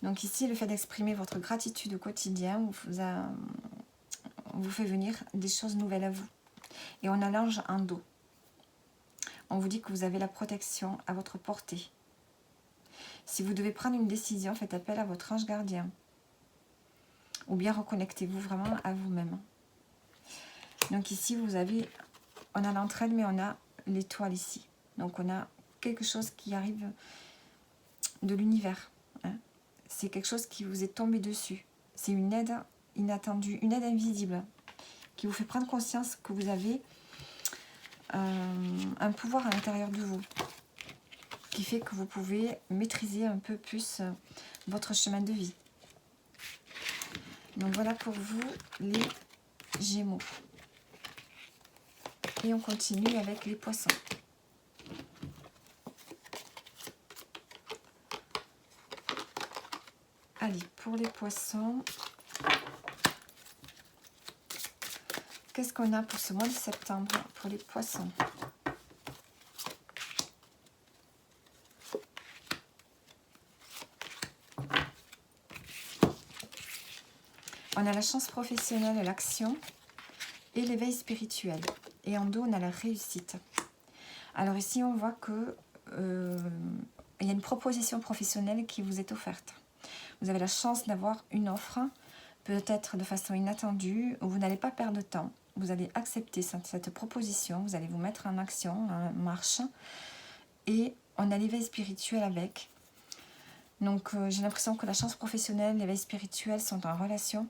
Donc ici, le fait d'exprimer votre gratitude au quotidien vous fait venir des choses nouvelles à vous. Et on a l'ange en dos. On vous dit que vous avez la protection à votre portée. Si vous devez prendre une décision, faites appel à votre ange gardien. Ou bien reconnectez-vous vraiment à vous-même. Donc ici, on a l'entraide, mais on a l'étoile ici. Donc on a quelque chose qui arrive de l'univers. Hein. C'est quelque chose qui vous est tombé dessus. C'est une aide inattendue, une aide invisible, qui vous fait prendre conscience que vous avez un pouvoir à l'intérieur de vous, qui fait que vous pouvez maîtriser un peu plus votre chemin de vie. Donc voilà pour vous les Gémeaux. Et on continue avec les Poissons. Allez, pour les Poissons, qu'est-ce qu'on a pour ce mois de septembre pour les Poissons? On a la chance professionnelle, l'action et l'éveil spirituel. Et en dos, on a la réussite. Alors ici, on voit que il y a une proposition professionnelle qui vous est offerte. Vous avez la chance d'avoir une offre, peut-être de façon inattendue, où vous n'allez pas perdre de temps. Vous allez accepter cette proposition, vous allez vous mettre en action, en marche. Et on a l'éveil spirituel avec. Donc j'ai l'impression que la chance professionnelle, l'éveil spirituel sont en relation.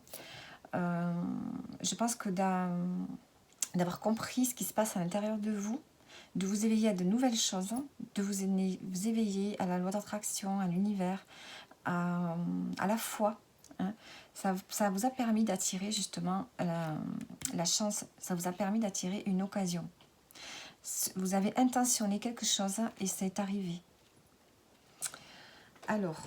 Je pense que d'avoir compris ce qui se passe à l'intérieur de vous, de vous éveiller à de nouvelles choses, de vous éveiller à la loi d'attraction, à l'univers, à la foi. Hein. Ça vous a permis d'attirer justement la chance, ça vous a permis d'attirer une occasion. Vous avez intentionné quelque chose et c'est arrivé. Alors,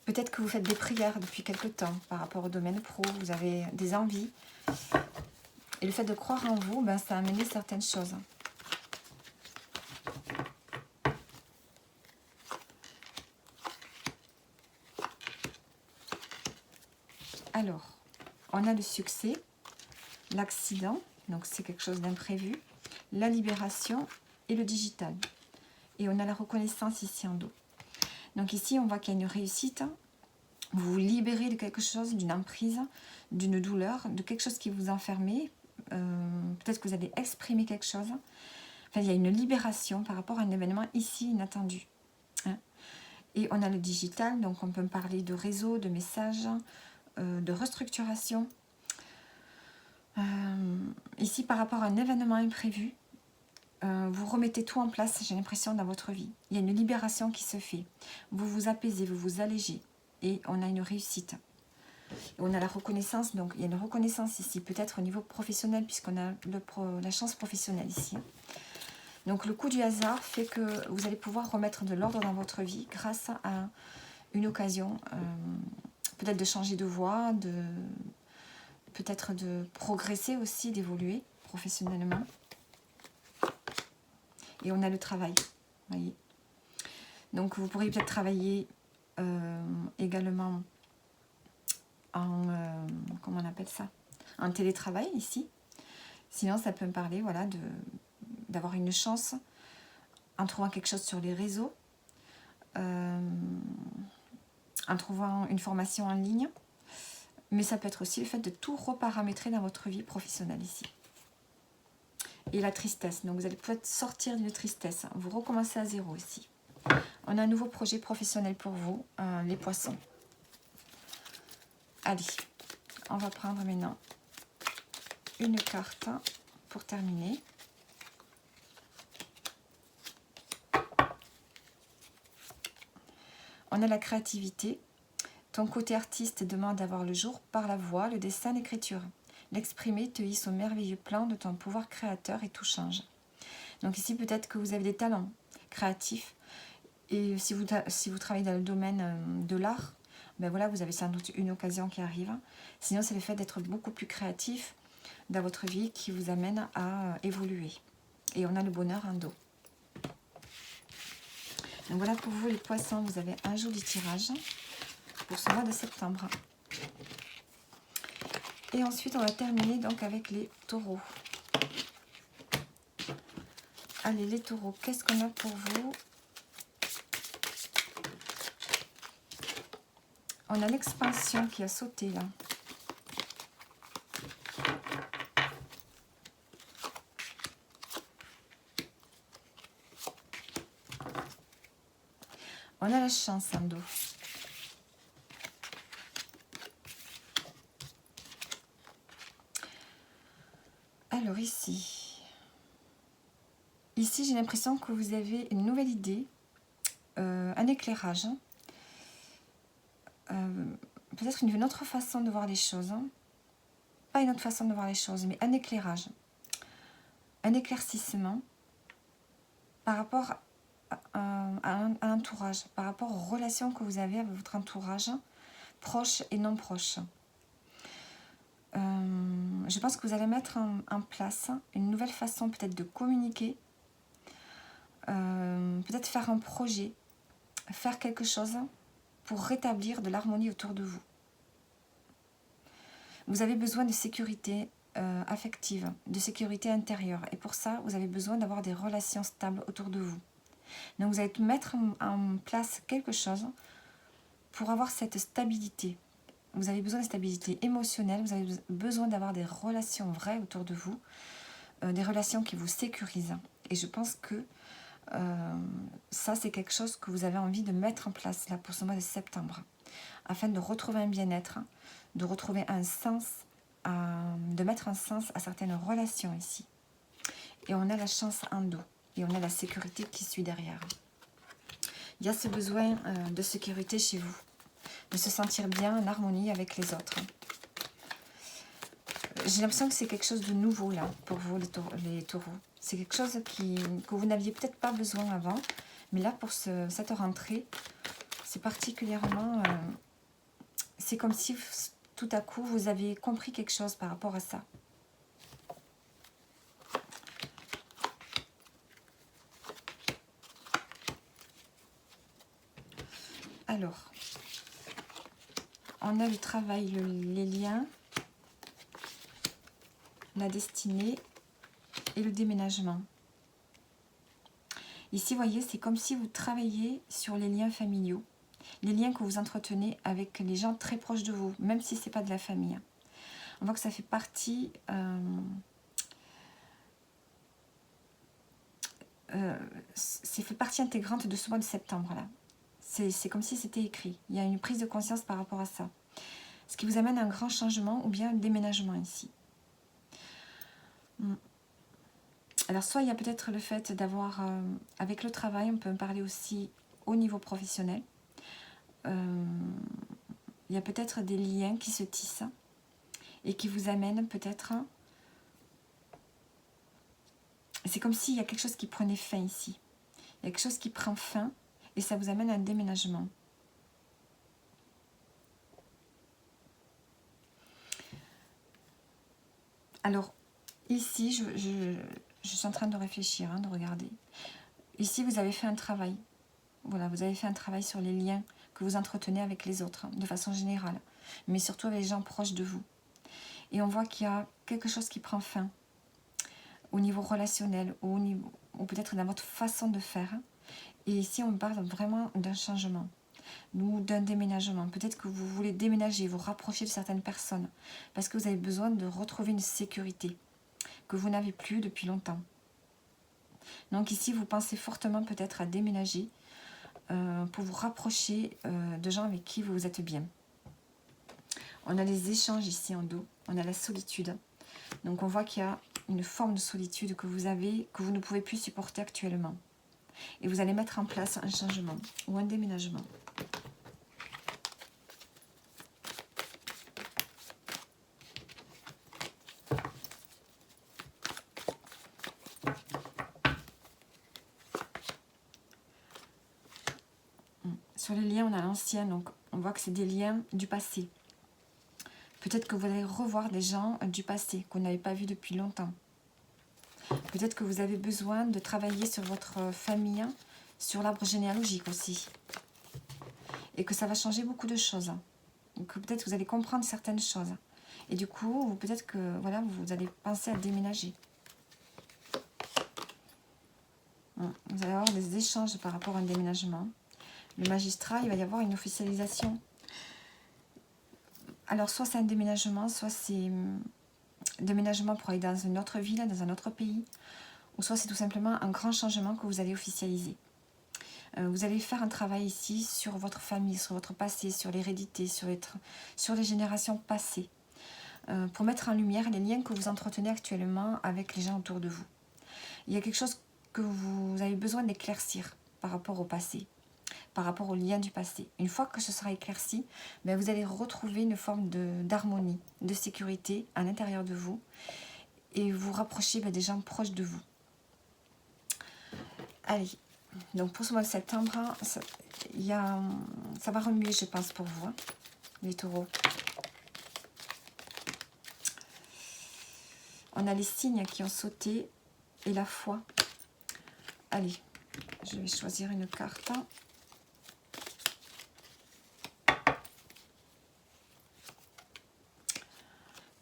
peut-être que vous faites des prières depuis quelque temps par rapport au domaine pro, vous avez des envies. Et le fait de croire en vous, ben, ça a amené certaines choses. Alors, on a le succès, l'accident, donc c'est quelque chose d'imprévu, la libération et le digital. Et on a la reconnaissance ici en dos. Donc ici, on voit qu'il y a une réussite. Vous vous libérez de quelque chose, d'une emprise, d'une douleur, de quelque chose qui vous enfermait. Peut-être que vous allez exprimer quelque chose. Enfin, il y a une libération par rapport à un événement ici inattendu. Hein. Et on a le digital, donc on peut parler de réseau, de messages, de restructuration. Ici, par rapport à un événement imprévu, vous remettez tout en place, j'ai l'impression, dans votre vie. Il y a une libération qui se fait. Vous vous apaisez, vous vous allégez. Et on a une réussite. Et on a la reconnaissance, donc il y a une reconnaissance ici, peut-être au niveau professionnel, puisqu'on a la chance professionnelle ici. Donc le coup du hasard fait que vous allez pouvoir remettre de l'ordre dans votre vie grâce à une occasion, peut-être de changer de voie, peut-être de progresser aussi, d'évoluer professionnellement. Et on a le travail, voyez. Donc vous pourriez peut-être travailler également en, comment on appelle ça, en télétravail ici. Sinon, ça peut me parler, voilà, d'avoir une chance en trouvant quelque chose sur les réseaux, en trouvant une formation en ligne. Mais ça peut être aussi le fait de tout reparamétrer dans votre vie professionnelle ici. Et la tristesse. Donc, vous allez peut-être sortir d'une tristesse. Vous recommencez à zéro ici. On a un nouveau projet professionnel pour vous, les poissons. Allez, on va prendre maintenant une carte pour terminer. On a la créativité. Ton côté artiste demande d'avoir le jour par la voix, le dessin, l'écriture. L'exprimer te hisse au merveilleux plan de ton pouvoir créateur et tout change. Donc ici, peut-être que vous avez des talents créatifs Et si vous travaillez dans le domaine de l'art, ben voilà, vous avez sans doute une occasion qui arrive. Sinon, c'est le fait d'être beaucoup plus créatif dans votre vie qui vous amène à évoluer. Et on a le bonheur en dos. Donc voilà pour vous les poissons, vous avez un joli tirage pour ce mois de septembre. Et ensuite, on va terminer donc avec les taureaux. Allez, les taureaux, qu'est-ce qu'on a pour vous? On a l'expansion qui a sauté là. On a la chance en dos. Alors ici, j'ai l'impression que vous avez une nouvelle idée, un éclairage. Peut-être une autre façon de voir les choses. Pas une autre façon de voir les choses, mais un éclairage. Un éclaircissement par rapport à l'entourage, par rapport aux relations que vous avez avec votre entourage, proche et non proche. Je pense que vous allez mettre en place une nouvelle façon peut-être de communiquer, peut-être faire un projet, faire quelque chose pour rétablir de l'harmonie autour de vous. Vous avez besoin de sécurité affective, de sécurité intérieure. Et pour ça, vous avez besoin d'avoir des relations stables autour de vous. Donc vous allez mettre en place quelque chose pour avoir cette stabilité. Vous avez besoin de stabilité émotionnelle, vous avez besoin d'avoir des relations vraies autour de vous, des relations qui vous sécurisent. Et je pense que ça, c'est quelque chose que vous avez envie de mettre en place là pour ce mois de septembre, afin de retrouver un bien-être, de retrouver un sens, de mettre un sens à certaines relations ici. Et on a la chance en dos, et on a la sécurité qui suit derrière. Il y a ce besoin de sécurité chez vous, de se sentir bien en harmonie avec les autres. J'ai l'impression que c'est quelque chose de nouveau là pour vous les taureaux. C'est quelque chose que vous n'aviez peut-être pas besoin avant, mais là pour cette rentrée, c'est particulièrement... c'est comme si tout à coup vous avez compris quelque chose par rapport à ça. Alors, on a le travail, les liens, la destinée et le déménagement. Ici, vous voyez, c'est comme si vous travailliez sur les liens familiaux, les liens que vous entretenez avec les gens très proches de vous, même si ce n'est pas de la famille. On voit que ça fait partie... c'est fait partie intégrante de ce mois de septembre là. C'est comme si c'était écrit. Il y a une prise de conscience par rapport à ça. Ce qui vous amène à un grand changement ou bien un déménagement ici. Alors soit il y a peut-être le fait d'avoir, avec le travail, on peut en parler aussi au niveau professionnel. Il y a peut-être des liens qui se tissent et qui vous amènent peut-être... C'est comme s'il y a quelque chose qui prenait fin ici. Il y a quelque chose qui prend fin et ça vous amène à un déménagement. Alors, ici, je suis en train de réfléchir, de regarder. Ici, vous avez fait un travail. Voilà, vous avez fait un travail sur les liens que vous entretenez avec les autres, de façon générale. Mais surtout avec les gens proches de vous. Et on voit qu'il y a quelque chose qui prend fin. Au niveau relationnel, ou peut-être dans votre façon de faire. Et ici, on parle vraiment d'un changement, ou d'un déménagement. Peut-être que vous voulez déménager, vous rapprocher de certaines personnes, parce que vous avez besoin de retrouver une sécurité que vous n'avez plus depuis longtemps. Donc ici, vous pensez fortement peut-être à déménager pour vous rapprocher de gens avec qui vous êtes bien. On a les échanges ici en dos, on a la solitude. Donc on voit qu'il y a une forme de solitude que vous avez, que vous ne pouvez plus supporter actuellement. Et vous allez mettre en place un changement ou un déménagement. sur les liens, on a l'ancien, donc on voit que c'est des liens du passé. Peut-être que vous allez revoir des gens du passé que vous n'avez pas vus depuis longtemps. Peut-être que vous avez besoin de travailler sur votre famille, sur l'arbre généalogique aussi. Et que ça va changer beaucoup de choses. Que peut-être vous allez comprendre certaines choses. Et du coup, peut-être que voilà, vous allez penser à déménager. Vous allez avoir des échanges par rapport à un déménagement. Le magistrat, il va y avoir une officialisation. Alors, soit c'est un déménagement, soit c'est un déménagement pour aller dans une autre ville, dans un autre pays, ou soit c'est tout simplement un grand changement que vous allez officialiser. Vous allez faire un travail ici sur votre famille, sur votre passé, sur l'hérédité, sur les générations passées, pour mettre en lumière les liens que vous entretenez actuellement avec les gens autour de vous. Il y a quelque chose que vous avez besoin d'éclaircir par rapport au passé, par rapport aux liens du passé. Une fois que ce sera éclairci, ben vous allez retrouver une forme d'harmonie, de sécurité à l'intérieur de vous et vous rapprocher des gens proches de vous. Allez, donc pour ce mois de septembre, ça va remuer, je pense, pour vous, les taureaux. On a les signes qui ont sauté et la foi. Allez, je vais choisir une carte.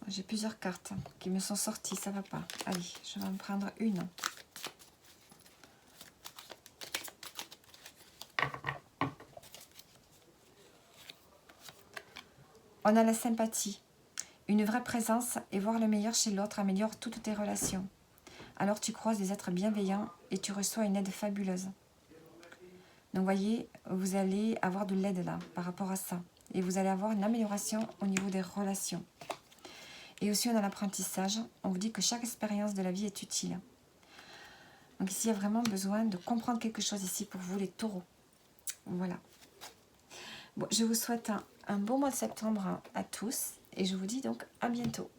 J'ai plusieurs cartes qui me sont sorties, ça va pas. Allez, je vais en prendre une. On a la sympathie. Une vraie présence et voir le meilleur chez l'autre améliore toutes tes relations. Alors tu croises des êtres bienveillants et tu reçois une aide fabuleuse. Donc voyez, vous allez avoir de l'aide là par rapport à ça. Et vous allez avoir une amélioration au niveau des relations. Et aussi on a l'apprentissage. On vous dit que chaque expérience de la vie est utile. Donc ici il y a vraiment besoin de comprendre quelque chose ici pour vous les taureaux. Voilà. Bon, je vous souhaite un bon mois de septembre à tous. Et je vous dis donc à bientôt.